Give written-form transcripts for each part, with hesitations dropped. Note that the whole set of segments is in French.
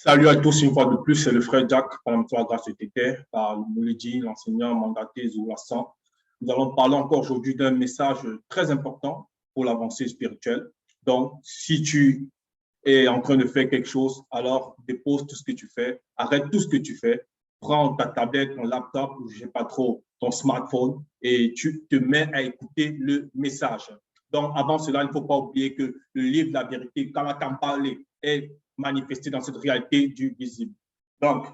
Salut à tous une fois de plus, c'est le frère Jack, par la grâce de Tété, par Mouledi, l'enseignant mandaté Zoulassan. Nous allons parler encore aujourd'hui d'un message très important pour l'avancée spirituelle. Donc, si tu es en train de faire quelque chose, alors dépose tout ce que tu fais, arrête tout ce que tu fais, prends ta tablette, ton laptop, ou je ne sais pas trop, ton smartphone, et tu te mets à écouter le message. Donc, avant cela, il ne faut pas oublier que le livre de la vérité, Kamakambale, est manifesté dans cette réalité du visible. Donc,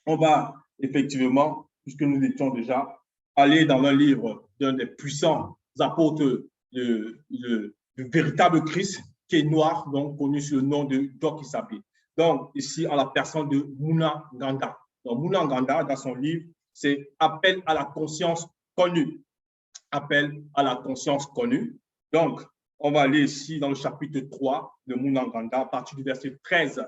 on va effectivement, puisque nous étions déjà, aller dans un livre d'un des puissants apôtres du véritable Christ, qui est noir, donc connu sous le nom de Doc Isabi. Donc, ici, en la personne de Mouna Nganda. Donc, Mouna Nganda, dans son livre, c'est Appel à la conscience connue. Appel à la conscience connue. Donc, on va aller ici dans le chapitre 3 de Mouna Nganda, à partir du verset 13.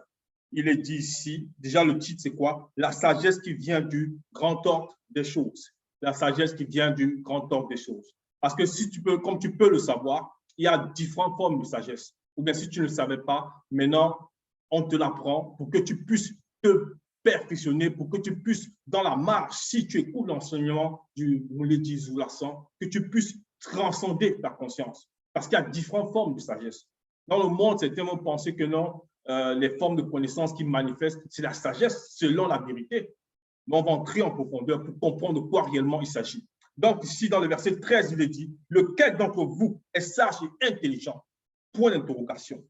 Il est dit ici, déjà le titre, c'est quoi? La sagesse qui vient du grand ordre des choses. La sagesse qui vient du grand ordre des choses. Parce que si tu peux, comme tu peux le savoir, il y a différentes formes de sagesse. Ou bien si tu ne le savais pas, maintenant, on te l'apprend pour que tu puisses te perfectionner, pour que tu puisses, dans la marche, si tu écoutes l'enseignement du Mouledi Zoulassan, que tu puisses transcender ta conscience. Parce qu'il y a différentes formes de sagesse. Dans le monde, certains vont penser que non, les formes de connaissance qui manifestent, c'est la sagesse selon la vérité. Mais on va entrer en profondeur pour comprendre de quoi réellement il s'agit. Donc, ici, dans le verset 13, il est dit, lequel d'entre vous est sage et intelligent? Point d'interrogation.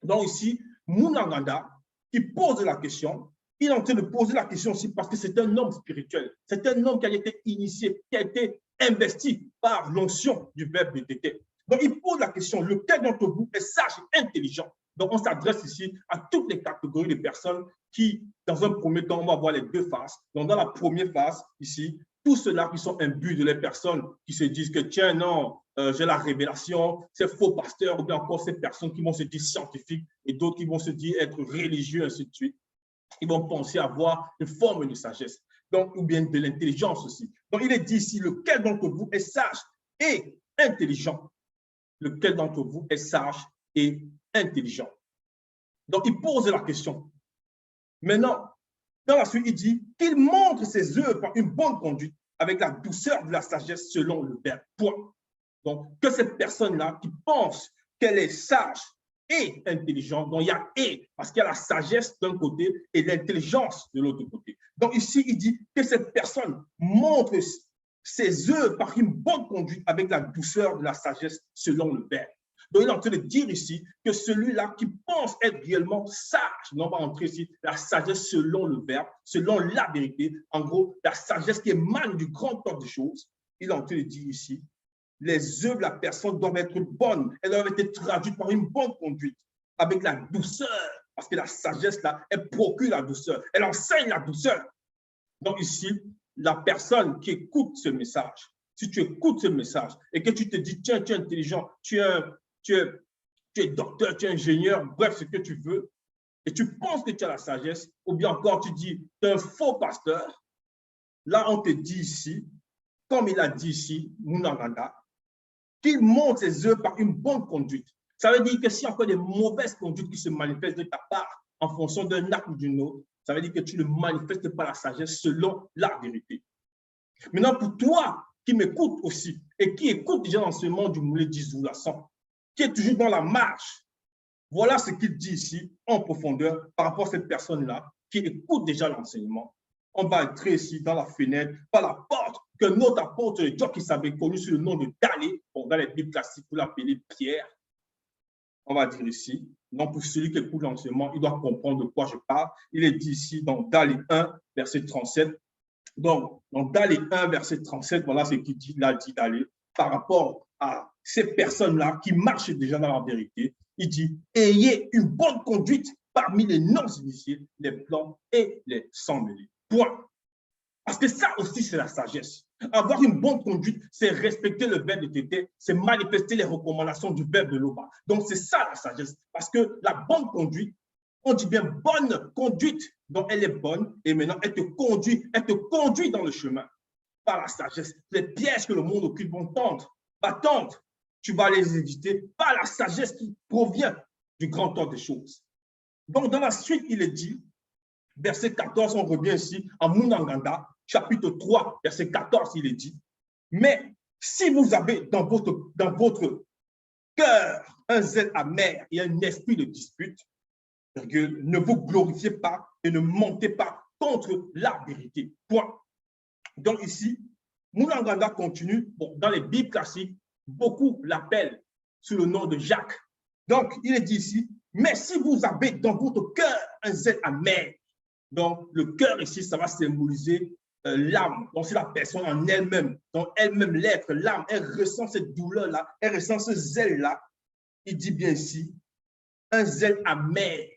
Donc, ici, Mouna Nganda, qui pose la question, il est en train de poser la question aussi parce que c'est un homme spirituel. C'est un homme qui a été initié, qui a été investi par l'onction du verbe de Tété. Donc, il pose la question, lequel d'entre vous est sage et intelligent? Donc, on s'adresse ici à toutes les catégories de personnes qui, dans un premier temps, on va voir les deux faces. Donc, dans la première phase, ici, tous ceux-là qui sont imbus de les personnes qui se disent que, tiens, non, j'ai la révélation, ces faux pasteurs, ou bien encore ces personnes qui vont se dire scientifiques et d'autres qui vont se dire être religieux, ainsi de suite. Ils vont penser avoir une forme de sagesse, donc, ou bien de l'intelligence aussi. Donc, il est dit ici, lequel d'entre vous est sage et intelligent? Lequel d'entre vous est sage et intelligent? Donc, il pose la question. Maintenant, dans la suite, il dit qu'il montre ses œuvres par une bonne conduite avec la douceur de la sagesse selon le Verbe. Point. Donc, que cette personne-là qui pense qu'elle est sage et intelligente, donc il y a et, parce qu'il y a la sagesse d'un côté et l'intelligence de l'autre côté. Donc, ici, il dit que cette personne montre ses œuvres par une bonne conduite avec la douceur de la sagesse selon le Verbe. Donc, il est en train de dire ici que celui-là qui pense être réellement sage, on va entrer ici, la sagesse selon le Verbe, selon la vérité, en gros, la sagesse qui émane du grand ordre des choses, il est en train de dire ici, les œuvres de la personne doivent être bonnes, elles doivent être traduites par une bonne conduite, avec la douceur, parce que la sagesse, là, elle procure la douceur, elle enseigne la douceur. Donc ici, la personne qui écoute ce message, si tu écoutes ce message et que tu te dis, tiens, tu es intelligent, tu es docteur, tu es ingénieur, bref, ce que tu veux, et tu penses que tu as la sagesse, ou bien encore tu dis, tu es un faux pasteur, là, on te dit ici, comme il a dit ici, Mouna Nganda, qu'il montre ses œuvres par une bonne conduite. Ça veut dire que s'il y a encore des mauvaises conduites qui se manifestent de ta part en fonction d'un acte ou d'une autre, ça veut dire que tu ne manifestes pas la sagesse selon la vérité. Maintenant, pour toi qui m'écoutes aussi et qui écoute déjà l'enseignement du Mouledi Zoulassan, qui est toujours dans la marche, voilà ce qu'il dit ici en profondeur par rapport à cette personne-là qui écoute déjà l'enseignement. On va entrer ici dans la fenêtre, par la porte que notre apôtre Dieu qui s'avait connu sous le nom de Dalé, bon, dans les Bibles classiques, vous l'appelez Pierre. On va dire ici, donc pour celui qui écoute l'enseignement, il doit comprendre de quoi je parle. Il est dit ici dans Dalé 1, verset 37. Donc, dans Dalé 1, verset 37, voilà ce qu'il dit, là, dit Dalé, par rapport à ces personnes-là qui marchent déjà dans la vérité. Il dit, ayez une bonne conduite parmi les non-initiés, les blancs et les sans-mêlés. Point. Parce que ça aussi, c'est la sagesse. Avoir une bonne conduite, c'est respecter le verbe de Tété, c'est manifester les recommandations du verbe de Loba. Donc, c'est ça la sagesse. Parce que la bonne conduite, on dit bien bonne conduite, donc elle est bonne, et maintenant elle te conduit dans le chemin par la sagesse. Les pièges que le monde occupe vont tendre, tu vas les éviter par la sagesse qui provient du grand ordre des choses. Donc, dans la suite, il est dit Verset 14, on revient ici à Mounanganda, chapitre 3, verset 14, il est dit, mais si vous avez dans votre cœur un zèle amer et un esprit de dispute, ne vous glorifiez pas et ne mentez pas contre la vérité. Point. Donc ici, Mounanganda continue, bon, dans les Bibles classiques, beaucoup l'appellent sous le nom de Jacques. Donc, il est dit ici, mais si vous avez dans votre cœur un zèle amer, donc le cœur ici, ça va symboliser l'âme. Donc, c'est la personne en elle-même, donc elle-même, l'être, l'âme, elle ressent cette douleur-là, elle ressent ce zèle-là. Il dit bien ici, un zèle amer,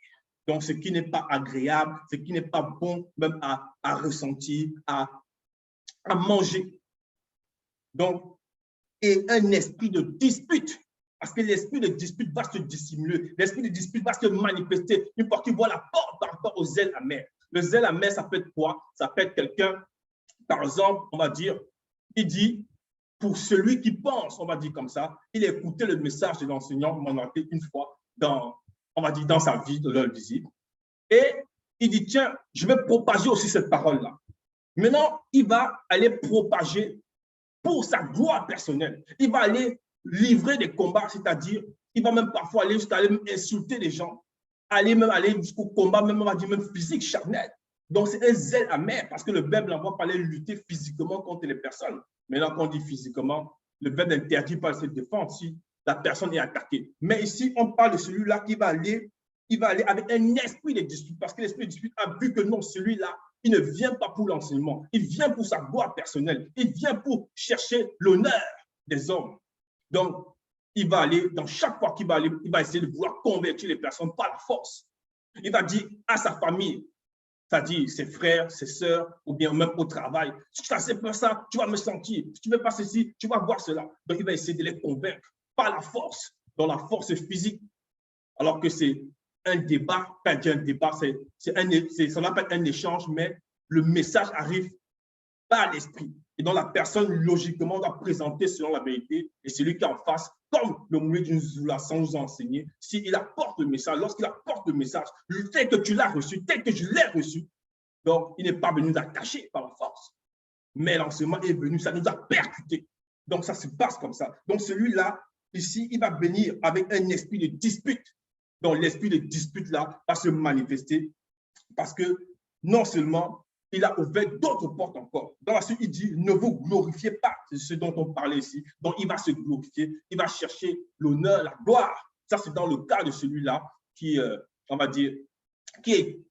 donc ce qui n'est pas agréable, ce qui n'est pas bon même à ressentir, à manger. Donc, et un esprit de dispute, parce que l'esprit de dispute va se dissimuler, l'esprit de dispute va se manifester une fois qu'il voit la porte par rapport au zèle amer. Le zèle amer, ça peut être quoi? Ça peut être quelqu'un, par exemple, on va dire, il dit, pour celui qui pense, on va dire comme ça, il a écouté le message de l'enseignant mandaté une fois dans, on va dire, dans sa vie de leur visite. Et il dit, tiens, je vais propager aussi cette parole-là. Maintenant, il va aller propager pour sa gloire personnelle. Il va aller livrer des combats, c'est-à-dire, il va même parfois aller jusqu'à insulter les gens, aller jusqu'au combat, même on va dire même physique, charnel. Donc, c'est un zèle amer, parce que le verbe n'envoie pas aller lutter physiquement contre les personnes. Maintenant, quand on dit physiquement, le verbe n'interdit pas de se défendre si la personne est attaquée. Mais ici, on parle de celui-là qui va aller, avec un esprit de dispute, parce que l'esprit de dispute a vu que non, celui-là, il ne vient pas pour l'enseignement, il vient pour sa gloire personnelle, il vient pour chercher l'honneur des hommes. Donc, il va aller, dans chaque fois qu'il va aller, il va essayer de vouloir convertir les personnes par la force. Il va dire à sa famille, c'est-à-dire ses frères, ses sœurs, ou bien même au travail, si tu n'acceptes pas ça, tu vas me sentir, si tu ne veux pas ceci, tu vas voir cela. Donc, il va essayer de les convaincre par la force, dans la force physique, alors que c'est un débat, pas un débat, ça n'a pas un échange, mais le message arrive par l'esprit. Et donc la personne, logiquement, doit présenter selon la vérité. Et celui qui est en face, comme le moulin d'une Zoula sans nous enseigner, s'il apporte le message, lorsqu'il apporte le message, tel que tu l'as reçu, tel que je l'ai reçu, donc il n'est pas venu d'attacher par la force. Mais l'enseignement est venu, ça nous a percuté. Donc ça se passe comme ça. Donc celui-là, ici, il va venir avec un esprit de dispute. Donc, l'esprit de dispute-là va se manifester parce que non seulement il a ouvert d'autres portes encore. Dans la suite, il dit, ne vous glorifiez pas. C'est ce dont on parlait ici. Donc, il va se glorifier, il va chercher l'honneur, la gloire. Ça, c'est dans le cas de celui-là qui, on va dire, qui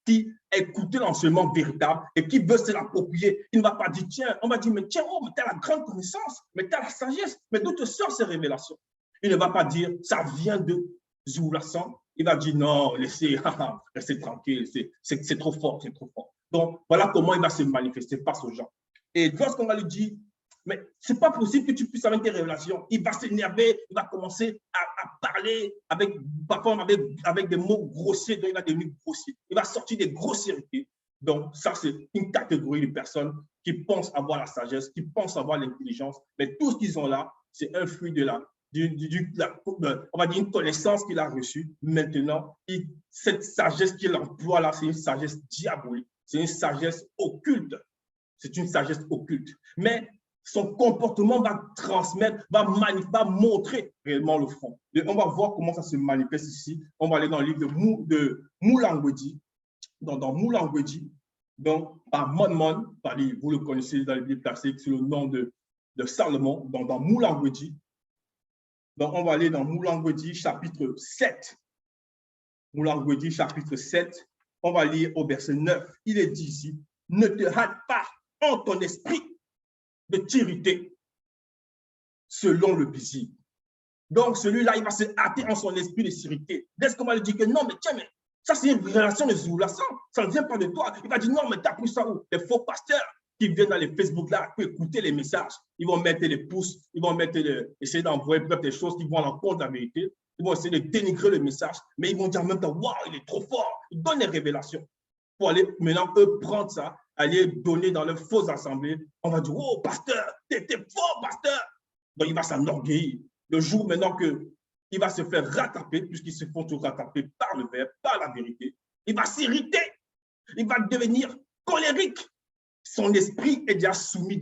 a écouté l'enseignement véritable et qui veut se l'approprier. Il ne va pas dire, tiens, on va dire, mais tiens, oh, mais tu as la grande connaissance, mais tu as la sagesse, mais d'où te sortent ces révélations? Il ne va pas dire, ça vient de Zoulassan. Il va dire non, laissez tranquille, c'est trop fort, c'est trop fort. Donc, voilà comment il va se manifester face aux gens. Et lorsqu'on va lui dire, mais ce n'est pas possible que tu puisses avoir des révélations, il va s'énerver, il va commencer à parler parfois avec des mots grossiers, donc il va devenir grossier. Il va sortir des grossièretés. Donc, ça, c'est une catégorie de personnes qui pensent avoir la sagesse, qui pensent avoir l'intelligence, mais tout ce qu'ils ont là, c'est un fruit de on va dire une connaissance qu'il a reçue. Maintenant, cette sagesse qu'il emploie là, c'est une sagesse diabolique, c'est une sagesse occulte. C'est une sagesse occulte. Mais son comportement va transmettre, va montrer réellement le front. Et on va voir comment ça se manifeste ici. On va aller dans le livre de Moulangwedi, dans Moulangwedi, donc par Monmon, vous le connaissez dans les Bibles classiques sous le nom de Salomon, dans Moulangwedi. Donc, on va aller dans Moulangwedi, chapitre 7. Moulangwedi, chapitre 7. On va lire au verset 9. Il est dit ici, ne te hâte pas en ton esprit de t'irriter selon le plaisir. Donc, celui-là, il va se hâter en son esprit de s'irriter. Dès qu'on va lui dire que non, mais tiens, mais ça, c'est une relation de Zoulassan. Ça ne vient pas de toi. Il va dire non, mais tu as pris ça où? Les faux pasteurs qui viennent dans les Facebook là pour écouter les messages. Ils vont mettre les pouces, ils vont essayer d'envoyer des choses qui vont à l'encontre de la vérité. Ils vont essayer de dénigrer le message, mais ils vont dire en même temps, waouh, il est trop fort. Ils donnent les révélations. Pour aller maintenant, eux, prendre ça, aller donner dans leurs fausses assemblées. On va dire, oh, pasteur, t'étais fort, pasteur. Donc, il va s'enorgueillir. Le jour maintenant qu'il va se faire rattraper, puisqu'ils se font tout rattraper par le verbe, par la vérité, il va s'irriter. Il va devenir colérique. Son esprit est déjà soumis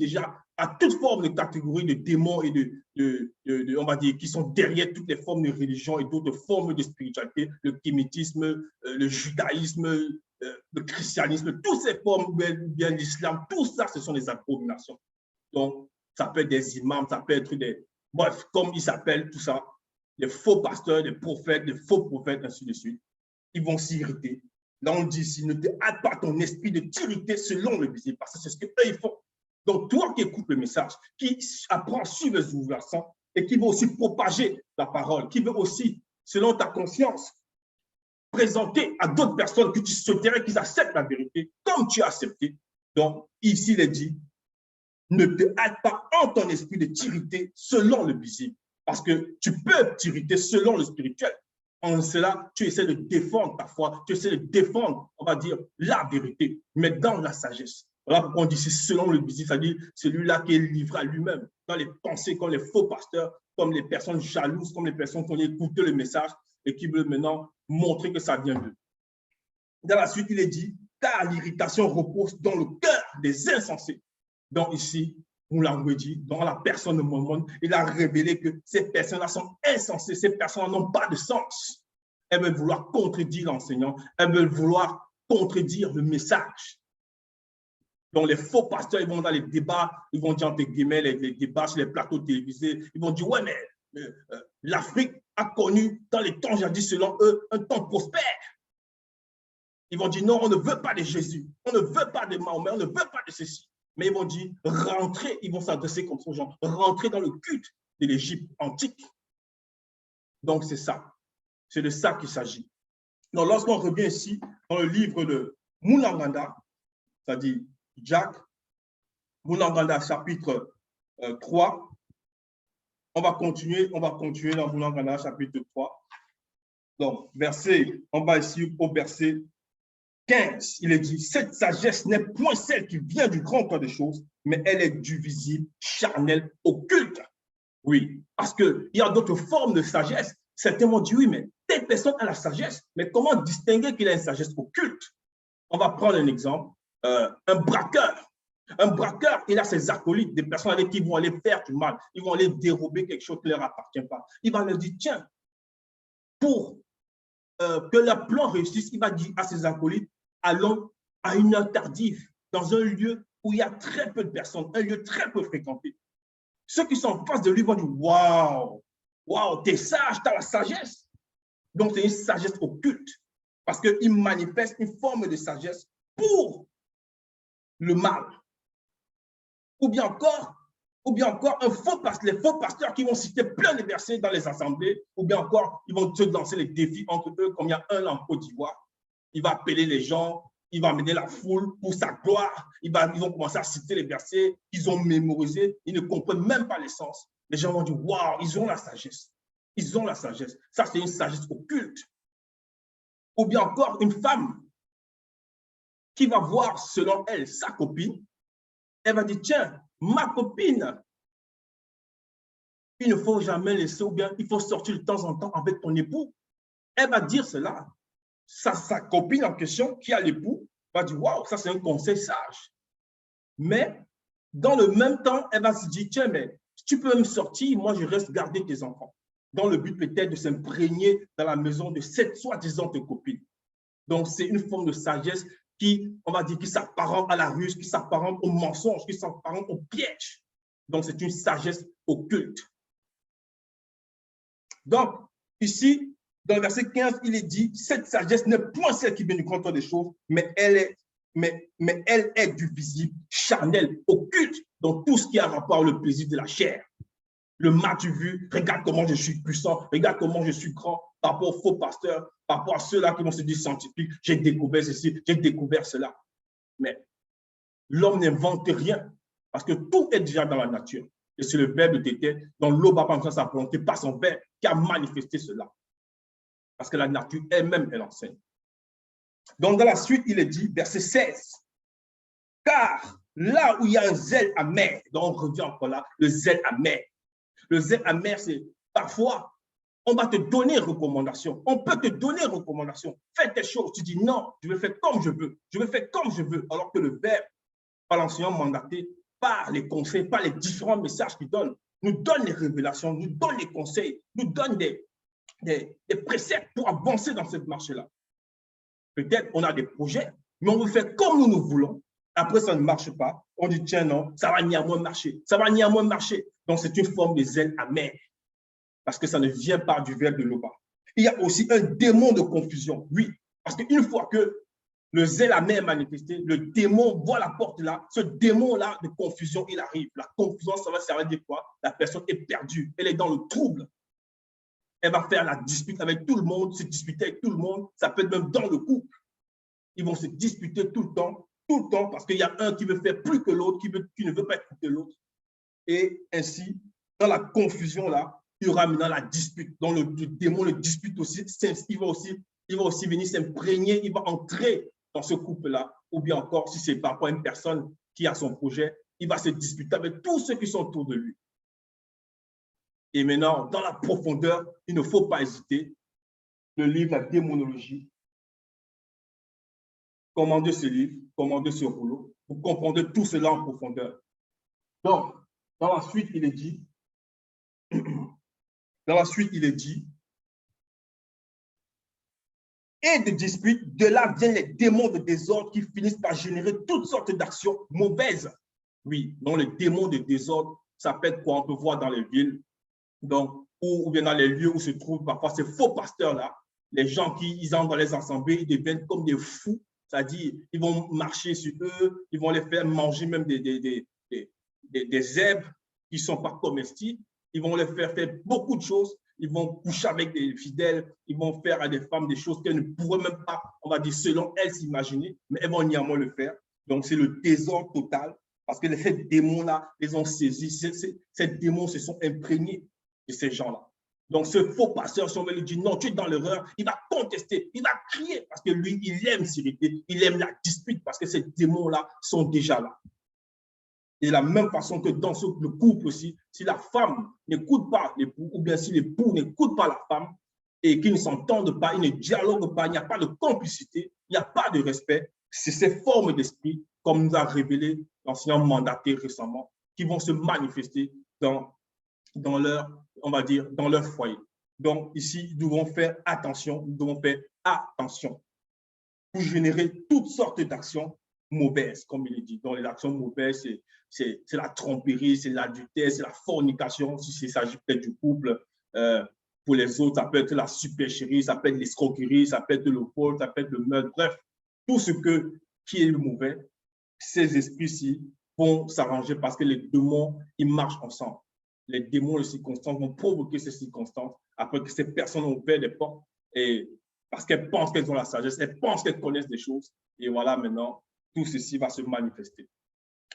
à toute forme de catégorie de démons et on va dire, qui sont derrière toutes les formes de religion et d'autres formes de spiritualité, le kémétisme, le judaïsme, le christianisme, toutes ces formes, bien l'islam, tout ça, ce sont des abominations. Donc, ça peut être des imams, ça peut être des... Bref, comme ils s'appellent, tout ça, des faux pasteurs, des prophètes, des faux prophètes, ainsi de suite. Ils vont s'irriter. Là, on dit ici, ne te hâte pas ton esprit de t'irriter selon le visible, parce que c'est ce qu'eux, ils font. Donc, toi qui écoutes le message, qui apprends à suivre les ouverts et qui veut aussi propager la parole, qui veut aussi, selon ta conscience, présenter à d'autres personnes que tu souhaiterais qu'ils acceptent la vérité, comme tu as accepté. Donc, ici, il est dit, ne te hâte pas en ton esprit de t'irriter selon le visible, parce que tu peux t'irriter selon le spirituel. En cela, tu essaies de défendre ta foi, tu essaies de défendre, on va dire, la vérité, mais dans la sagesse. Voilà pourquoi on dit c'est selon le visible, c'est-à-dire celui-là qui est livré à lui-même, dans les pensées comme les faux pasteurs, comme les personnes jalouses, comme les personnes qui ont écouté le message et qui veulent maintenant montrer que ça vient d'eux. Dans la suite, il est dit, car l'irritation repose dans le cœur des insensés. Donc ici, on l'a dit, dans la personne de Mormon, il a révélé que ces personnes-là sont insensées, ces personnes n'ont pas de sens. Elles veulent vouloir contredire l'enseignant, elles veulent vouloir contredire le message. Donc les faux pasteurs, ils vont dans les débats, ils vont dire entre guillemets, les débats sur les plateaux télévisés, ils vont dire, ouais, mais l'Afrique a connu dans les temps jadis, selon eux, un temps prospère. Ils vont dire, non, on ne veut pas de Jésus, on ne veut pas de Mahomet, on ne veut pas de ceci. Mais ils vont dire, rentrez, ils vont s'adresser comme ça aux gens, rentrez dans le culte de l'Égypte antique. Donc, c'est ça. C'est de ça qu'il s'agit. Donc, lorsqu'on revient ici dans le livre de Mulanganda, c'est-à-dire Jack, Mulanganda chapitre 3, on va continuer dans Mulanganda chapitre 3. Donc, on va ici au verset 15, il est dit, cette sagesse n'est point celle qui vient du grand temps des choses, mais elle est du visible, charnel, occulte. Oui, parce qu'il y a d'autres formes de sagesse. Certains m'ont dit, oui, mais telle personne a la sagesse, mais comment distinguer qu'il a une sagesse occulte? On va prendre un exemple, un braqueur. Un braqueur, il a ses acolytes, des personnes avec qui ils vont aller faire du mal, ils vont aller dérober quelque chose qui ne leur appartient pas. Il va leur dire, tiens, pour que leur plan réussisse, il va dire à ses acolytes, allons à une heure tardive, dans un lieu où il y a très peu de personnes, un lieu très peu fréquenté. Ceux qui sont en face de lui vont dire, waouh, waouh, t'es sage, t'as la sagesse. Donc, c'est une sagesse occulte, parce qu'il manifeste une forme de sagesse pour le mal. Ou bien encore les faux pasteurs qui vont citer plein de versets dans les assemblées, ou bien encore, ils vont se lancer les défis entre eux, comme il y a un en Côte d'Ivoire. Il va appeler les gens, il va amener la foule pour sa gloire, ils vont commencer à citer les versets qu'ils ont mémorisés, ils ne comprennent même pas les sens. Les gens vont dire, waouh, ils ont la sagesse. Ils ont la sagesse. Ça, c'est une sagesse occulte. Ou bien encore, une femme qui va voir, selon elle, sa copine, elle va dire, tiens, ma copine, il ne faut jamais laisser, ou bien il faut sortir de temps en temps avec ton époux. Elle va dire cela. Sa copine en question, qui a l'époux, va dire, waouh, ça c'est un conseil sage. Mais dans le même temps, elle va se dire, tiens, mais tu peux me sortir, moi je reste garder tes enfants. Dans le but peut-être de s'imprégner dans la maison de cette soi-disant copine. Donc c'est une forme de sagesse qui, on va dire, qui s'apparente à la ruse, qui s'apparente au mensonge, qui s'apparente au piège. Donc c'est une sagesse occulte. Donc ici, dans le verset 15, il est dit, cette sagesse n'est point celle qui vient du grand temps des choses, mais elle est du visible, charnel, occulte, dans tout ce qui a rapport avec le plaisir de la chair. Le m'as-tu vu, regarde comment je suis puissant, regarde comment je suis grand, par rapport aux faux pasteurs, par rapport à ceux-là qui vont se dire scientifiques, j'ai découvert ceci, j'ai découvert cela. Mais l'homme n'invente rien, parce que tout est déjà dans la nature. Et c'est le Verbe de Tété, dont l'eau va prendre sa volonté par son Verbe, qui a manifesté cela. Parce que la nature elle-même, elle enseigne. Donc, dans la suite, il est dit, verset 16, « Car là où il y a un zèle amer, donc on revient encore là, le zèle amer. Le zèle amer, c'est parfois, On va te donner recommandation. On peut te donner recommandation. Fais tes choses. Tu dis non, je vais faire comme je veux. Je vais faire comme je veux. Alors que le verbe, par l'enseignant mandaté, par les conseils, par les différents messages qu'il donne, nous donne les révélations, nous donne les conseils, nous donne des préceptes pour avancer dans cette marche-là. Peut-être on a des projets, mais on veut faire comme nous voulons. Après, ça ne marche pas. On dit, tiens, non, ça va néanmoins marcher. Ça va néanmoins marcher. Donc, c'est une forme de zèle amer. Parce que ça ne vient pas du verbe de l'Oba. Il y a aussi un démon de confusion. Oui, parce qu'une fois que le zèle amer est manifesté, le démon voit la porte là, ce démon-là de confusion, il arrive. La confusion, ça va dire quoi? La personne est perdue, elle est dans le trouble. Elle va faire la dispute avec tout le monde, se disputer avec tout le monde. Ça peut être même dans le couple. Ils vont se disputer tout le temps, parce qu'il y a un qui veut faire plus que l'autre, qui ne veut pas écouter l'autre. Et ainsi, dans la confusion-là, il y aura maintenant la dispute. Donc, le démon le dispute aussi. Il va aussi venir s'imprégner, il va entrer dans ce couple-là. Ou bien encore, si c'est par rapport à une personne qui a son projet, il va se disputer avec tous ceux qui sont autour de lui. Et maintenant, dans la profondeur, il ne faut pas hésiter. Le livre, la démonologie, commandez ce livre, commandez ce rouleau, vous comprendrez tout cela en profondeur. Donc, dans la suite, il est dit, et de disputes, de là viennent les démons de désordre qui finissent par générer toutes sortes d'actions mauvaises. Oui, donc les démons de désordre, ça peut être quoi on peut voir dans les villes, donc, ou bien dans les lieux où se trouvent parfois ces faux pasteurs-là, les gens qui ils entrent dans les assemblées, ils deviennent comme des fous, c'est-à-dire ils vont marcher sur eux, ils vont les faire manger même des herbes qui ne sont pas comestibles, ils vont les faire faire beaucoup de choses, ils vont coucher avec des fidèles, ils vont faire à des femmes des choses qu'elles ne pourraient même pas, on va dire, selon elles s'imaginer, mais elles vont néanmoins le faire. Donc, c'est le désordre total, parce que ces démons-là les ont saisis, ces démons se sont imprégnés de ces gens-là. Donc, ce faux pasteur, si on veut lui dire non, tu es dans l'erreur, il va contester, il va crier, parce que lui, il aime s'irriter, il aime la dispute, parce que ces démons-là sont déjà là. Et de la même façon que dans le couple aussi, si la femme n'écoute pas l'époux, ou bien si l'époux n'écoute pas la femme, et qu'ils ne s'entendent pas, ils ne dialoguent pas, il n'y a pas de complicité, il n'y a pas de respect, c'est ces formes d'esprit, comme nous a révélé l'enseignant mandaté récemment, qui vont se manifester dans leur, on va dire, dans leur foyer. Donc ici, nous devons faire attention, pour générer toutes sortes d'actions mauvaises, comme il est dit. Donc les actions mauvaises, c'est la tromperie, c'est l'adultère, c'est la fornication, si il s'agit peut-être du couple. Pour les autres, ça peut être la supercherie, ça peut être l'escroquerie, ça peut être le vol, ça peut être le meurtre. Bref, tout ce qui est le mauvais, ces esprits-ci vont s'arranger parce que les démons, ils marchent ensemble. Les démons, les circonstances vont provoquer ces circonstances après que ces personnes ont ouvert des portes et parce qu'elles pensent qu'elles ont la sagesse, elles pensent qu'elles connaissent des choses. Et voilà, maintenant, tout ceci va se manifester.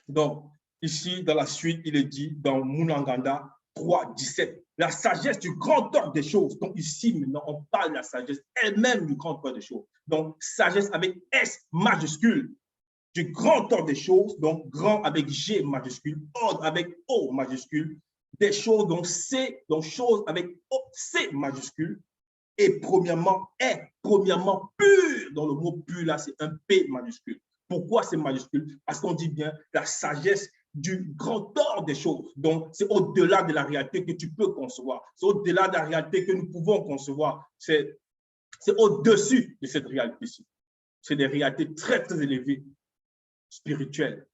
Donc, ici, dans la suite, il est dit dans Mulanganda 3:17, la sagesse du grand ordre des choses. Donc, ici, maintenant, on parle de la sagesse elle-même du grand ordre des choses. Donc, sagesse avec S majuscule, du grand ordre des choses, donc grand avec G majuscule, ordre avec O majuscule, des choses, donc C, donc choses avec O, C majuscule, et premièrement, pur. Dans le mot pur, là, c'est un P majuscule. Pourquoi c'est majuscule? Parce qu'on dit bien la sagesse du grand ordre des choses. Donc, c'est au-delà de la réalité que tu peux concevoir. C'est au-delà de la réalité que nous pouvons concevoir. C'est au-dessus de cette réalité-ci. C'est des réalités très, très élevées, spirituelles.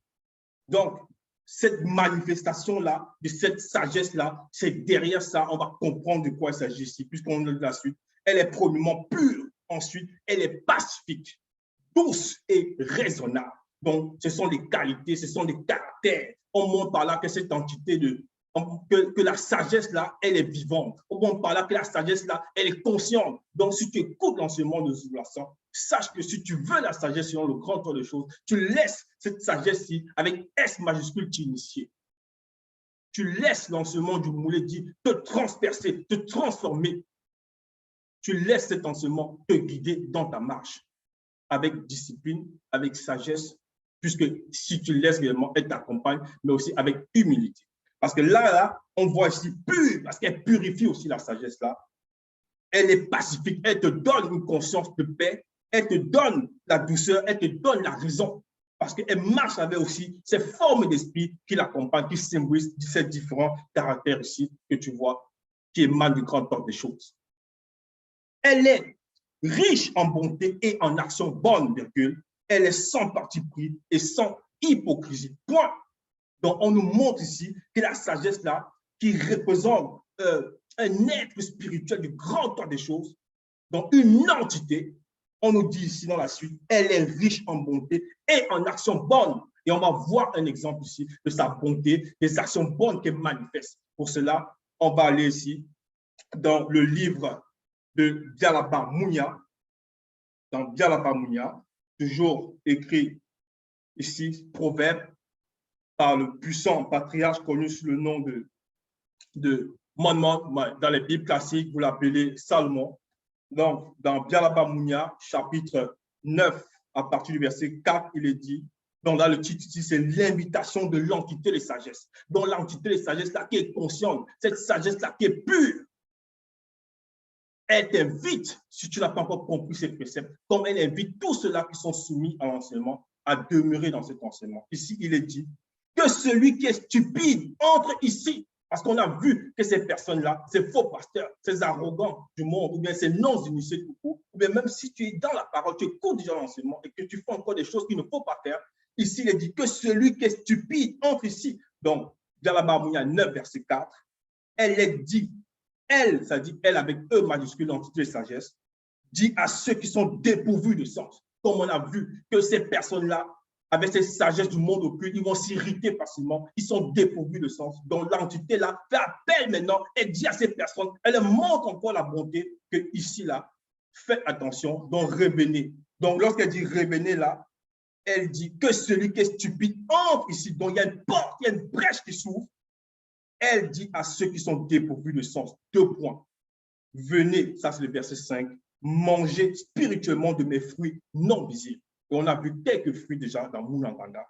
Donc, cette manifestation-là, de cette sagesse-là, c'est derrière ça, on va comprendre de quoi il s'agit ici, puisqu'on a de la suite. Elle est premièrement pure, ensuite, elle est pacifique, douce et raisonnable. Donc, ce sont les qualités, ce sont les caractères. On montre par là que cette entité que la sagesse-là, elle est vivante. On montre par là que la sagesse-là, elle est consciente. Donc, si tu écoutes l'enseignement de Zulasan, sache que si tu veux la sagesse selon le grand ordre des choses, tu laisses cette sagesse-ci avec S majuscule t'initier. Tu laisses l'enseignement du Mouledi te transpercer, te transformer. Tu laisses cet enseignement te guider dans ta marche avec discipline, avec sagesse, puisque si tu laisses réellement, elle t'accompagne, mais aussi avec humilité. Parce que là, on voit ici pur, parce qu'elle purifie aussi la sagesse là. Elle est pacifique, elle te donne une conscience de paix, elle te donne la douceur, elle te donne la raison. Parce qu'elle marche avec aussi ces formes d'esprit qui l'accompagnent, qui symbolisent ces différents caractères ici que tu vois, qui émanent du grand ordre des choses. Elle est riche en bonté et en action bonne, virgule. Elle est sans parti pris et sans hypocrisie. Point. Donc, on nous montre ici que la sagesse-là, qui représente un être spirituel du grand temps des choses, donc une entité, on nous dit ici dans la suite, elle est riche en bonté et en actions bonnes. Et on va voir un exemple ici de sa bonté, des actions bonnes qu'elle manifeste. Pour cela, on va aller ici dans le livre de Dialaba Mounia, dans Dialaba Mounia, toujours écrit ici, proverbe, par le puissant patriarche connu sous le nom de Monmouth, dans les Bibles classiques, vous l'appelez Salomon. Donc, dans Dialaba Mounia, chapitre 9, à partir du verset 4, il est dit, donc là, le titre ici, c'est l'invitation de l'entité de sagesse. Donc, l'entité de sagesse, là, qui est consciente, cette sagesse-là, qui est pure, elle t'invite, si tu n'as pas encore compris ces préceptes, comme elle invite tous ceux-là qui sont soumis à l'enseignement à demeurer dans cet enseignement. Ici, il est dit que celui qui est stupide entre ici, parce qu'on a vu que ces personnes-là, ces faux pasteurs, ces arrogants du monde, ou bien ces non-initiés tout court, ou bien même si tu es dans la parole, tu écoutes déjà l'enseignement et que tu fais encore des choses qu'il ne faut pas faire, ici, il est dit que celui qui est stupide entre ici. Donc, dans la Bamounia 9, verset 4, elle est dit, elle, ça dit elle avec E majuscule, l'entité de sagesse, dit à ceux qui sont dépourvus de sens. Comme on a vu que ces personnes-là, avec cette sagesse du monde occulte, ils vont s'irriter facilement, ils sont dépourvus de sens. Donc l'entité-là fait appel maintenant et dit à ces personnes, elle montre encore la bonté que ici, là, faites attention, donc revenez. Donc lorsqu'elle dit revenez là, elle dit que celui qui est stupide entre ici, donc il y a une porte, il y a une brèche qui s'ouvre. Elle dit à ceux qui sont dépourvus de sens, 2 points. Venez, ça c'est le verset 5, manger spirituellement de mes fruits non visibles. Et on a vu quelques fruits déjà dans Moulanganda.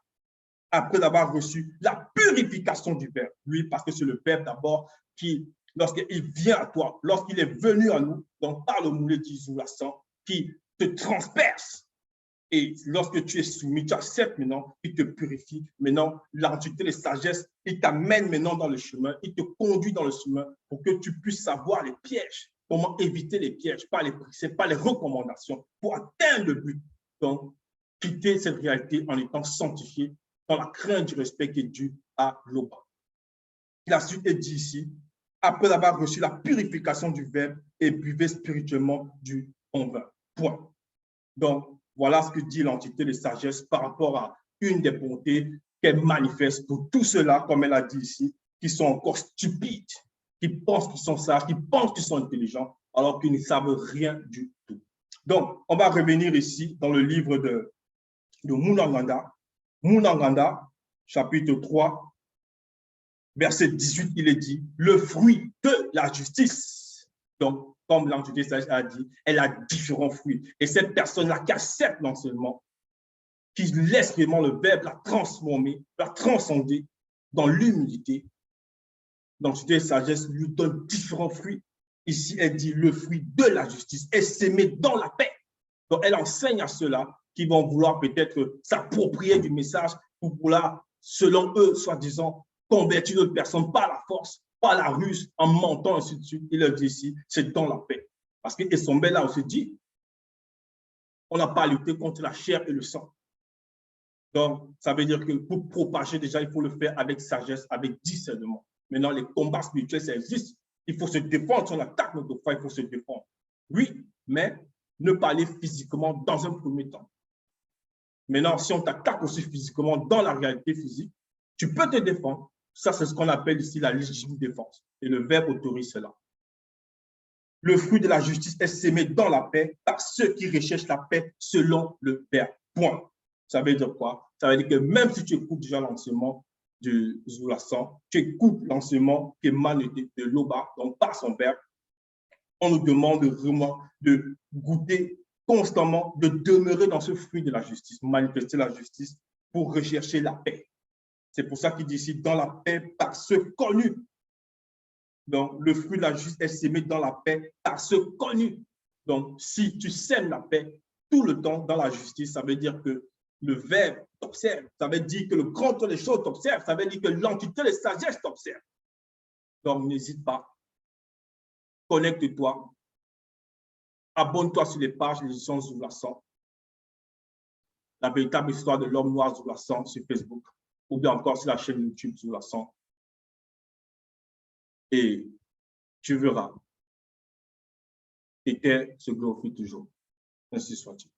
Après avoir reçu la purification du Verbe. Oui, parce que c'est le Verbe d'abord qui, lorsqu'il vient à toi, lorsqu'il est venu à nous, donc par le moulet d'Isoulasan, qui te transperce. Et lorsque tu es soumis, tu acceptes maintenant, il te purifie. Maintenant, l'entité de sagesse, il t'amène maintenant dans le chemin, il te conduit dans le chemin pour que tu puisses savoir les pièges, comment éviter les pièges, pas les préceptes, pas les recommandations, pour atteindre le but. Donc, quitter cette réalité en étant sanctifié dans la crainte du respect qui est dû à l'Oba. La suite est dit ici, après avoir reçu la purification du Verbe et buvez spirituellement du bon vin. Point. Donc, voilà ce que dit l'entité de sagesse par rapport à une des bontés qu'elle manifeste pour tous ceux-là, comme elle a dit ici, qui sont encore stupides, qui pensent qu'ils sont sages, qui pensent qu'ils sont intelligents, alors qu'ils ne savent rien du tout. Donc, on va revenir ici dans le livre de Moulanganda. Moulanganda, chapitre 3, verset 18, il est dit, le fruit de la justice. Donc, comme l'entité sage a dit, elle a différents fruits. Et cette personne-là qui accepte l'enseignement, qui laisse vraiment le Verbe la transformer, la transcender dans l'humilité, l'entité sagesse lui donne différents fruits. Ici, elle dit le fruit de la justice. Elle s'émet dans la paix. Donc, elle enseigne à ceux-là qui vont vouloir peut-être s'approprier du message pour vouloir, selon eux, soi-disant, convertir d'autres personnes par la force, par la ruse, en mentant, ainsi de suite. Il leur dit ici, c'est dans la paix. Parce que Essombé, là, on se dit, on n'a pas lutté contre la chair et le sang. Donc, ça veut dire que pour propager, déjà, il faut le faire avec sagesse, avec discernement. Maintenant, les combats spirituels, ça existe. Il faut se défendre. Si on attaque notre foi, il faut se défendre. Oui, mais ne pas aller physiquement dans un premier temps. Maintenant, si on t'attaque aussi physiquement dans la réalité physique, tu peux te défendre. Ça, c'est ce qu'on appelle ici la légitime défense. Et le Verbe autorise cela. Le fruit de la justice est sémé dans la paix par ceux qui recherchent la paix selon le Verbe. Point. Ça veut dire quoi? Ça veut dire que même si tu écoutes déjà l'enseignement de Zoulasan, tu écoutes l'enseignement qui émane de l'Oba, donc par son Verbe, on nous demande vraiment de goûter constamment, de demeurer dans ce fruit de la justice, manifester la justice pour rechercher la paix. C'est pour ça qu'il dit ici, dans la paix par ceux connus Donc, le fruit de la justice est sémé dans la paix par ce connu. Donc, si tu sèmes la paix tout le temps dans la justice, ça veut dire que le verbe t'observe. Ça veut dire que le grand des choses t'observe. Ça veut dire que l'entité de sagesse t'observe. Donc, n'hésite pas. Connecte-toi. Abonne-toi sur les pages des éditions Zoulasan. La véritable histoire de l'homme noir Zoulasan sur Facebook. Ou bien encore sur la chaîne YouTube Zoulasan. Et tu verras. Et qu'elle se glorifie toujours. Ainsi soit-il.